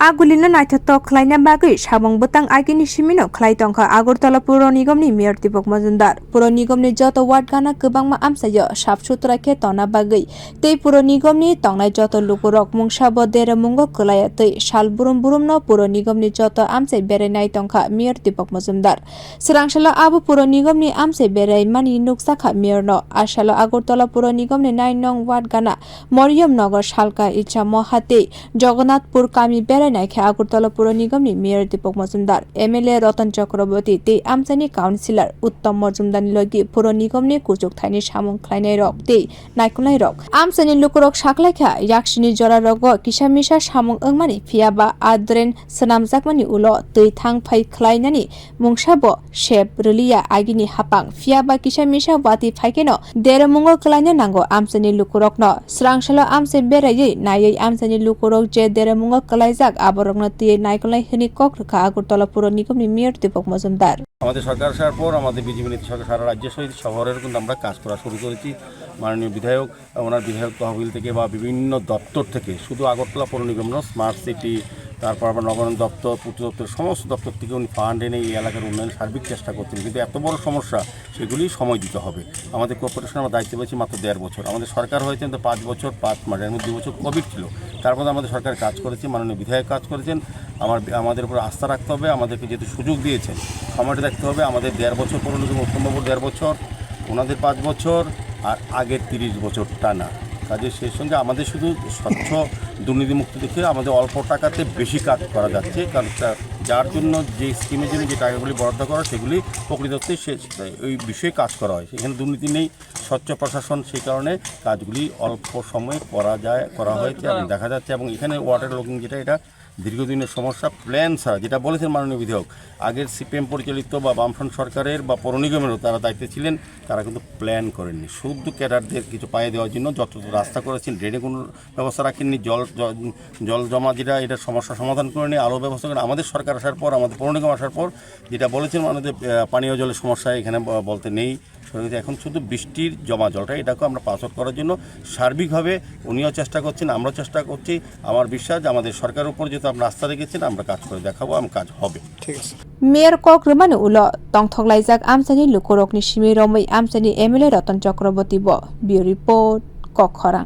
Agulina naithato khlaina bagui sabong butang agini simino khlai tongkha agartala pura nigam mayor Dipak majumdar pura nigam ni joto ward gana kwbangma amchayo sabsutra khe tona bagui tei pura nigam ni tongnai joto lukurok mungsabo dera mungo klaya tei sal burum no pura nigam ni joto amchai berai nai tongkha mayor Dipak majumdar Swrang salo abo pura nigam ni amchai berai mani nuksakha mayor no asalo agartala pura nigam ni 9 gana mariam nagar salka ichamaha tei jaganathpur kami berai naikha agartala pura nigam ni mayor Dipak majumdar MLA Ratan chakraborty tei amchai councilor Uttam majumdar logi pura nigam ni kujuk thaini samung khlainai rok tei naikolai rok amchai lukurok saklaikha yaksini jora rogo kisamisa samung wngmani phiaba adren swnamjakmani ulo tui thangphai khlainani mungsabo shep rulia agini hapang phiaba kisamisa wati phaikeno deramungo klaina nango amchai lukurokno Swrang salo amchai berai nai amchai lukurok je deramungo klaijak aborokno tui naikolai hini kokrka agartala pura nigam ni mayor Dipak majumdar আমাদের সরকার আসার পর আমাদের BJP নীতি সরকার সারা রাজ্যের সহিত শহরের কিন্তু আমরা কাজ করা শুরু করেছি মাননীয় বিধায়ক ওনার বিধায়ক তহবিল থেকে বা বিভিন্ন দপ্তর থেকে শুধু আগরতলা পৌর নিগম নয় স্মার্ট সিটি তারপর আবার নগরায়ণ দপ্তর পূর্ত দপ্তর সমস্ত দপ্তর থেকে উনি ফান্ড এনে এই এলাকার উন্নয়নের সার্বিক চেষ্টা করছেন কিন্তু এত বড় সমস্যা সেগুলি সময় দিতে হবে আমাদের কর্পোরেশন আমরা দায়িত্ব পেয়েছি মাত্র 1.5 বছর আমাদের সরকার হয়েছে তো 5 বছর 5 মাস এর মধ্যে 2 বছর কোভিড ছিল তারপর আমাদের সরকার কাজ করেছে মাননীয় বিধায়ক কাজ করেছেন আমাদের উপর আস্থা রাখতে হবে আমাদেরকে যেহেতু সুযোগ দিয়েছেন সময়টা দেখতে হবে আমাদের 1.5 বছর পুরনো উত্তমবাবুর 1.5 বছর ওনাদের 5 বছর আর আগের 30 বছর টানা কাজে সেই সঙ্গে আমাদের শুধু স্বচ্ছ দুর্নীতিমুক্ত দেখে আমাদের অল্প টাকাতে বেশি কাজ করা যাচ্ছে কারণ যার জন্য যে স্কিমের জন্য যে টাকাগুলি বরাদ্দ করা সেগুলি প্রকৃততে ওই বিষয়ে কাজ করা হয় সেখানে দুর্নীতি নেই স্বচ্ছ প্রশাসন সেই কারণে কাজগুলি অল্প সময়ে করা হয়েছে এবং দেখা যাচ্ছে এবং এখানে ওয়াটার লগিং যেটা এটা দীর্ঘদিনের সমস্যা প্ল্যান ছাড়া যেটা বলেছেন মাননীয় বিধায়ক আগের সিপিএম পরিচালিত বা বামফ্রন্ট সরকারের বা পৌর নিগমেরও তারা দায়িত্বে ছিলেন তারা কিন্তু প্ল্যান করেননি শুদ্ধ ক্যাডারদের কিছু পায়ে দেওয়ার জন্য যত রাস্তা করেছেন ড্রেনে কোনো ব্যবস্থা রাখেননি জল জমা যেটা এটা সমস্যা সমাধান করেনি আলো ব্যবস্থা করেন আমাদের সরকার আসার পর আমাদের পৌর নিগম আসার পর যেটা বলেছেন আমাদের পানীয় জলের সমস্যা এখানে বলতে নেই এখন শুধু বৃষ্টির জমা জলটা এটাকে আমরা পাস আউট করার জন্য সার্বিকভাবে উনিও চেষ্টা করছেন আমরাও চেষ্টা করছি আমার বিশ্বাস আমাদের সরকারের উপর যেহেতু আমরা আস্থা রেখেছেন আমরা কাজ করে দেখাবো কাজ হবে ঠিক আছে মেয়র কক্রমানে উলো তংথকলাইজাক আমচানি লুকরকনি সিমি রमै আমচানি MLA Ratan chakraborty bo bio report kokkhora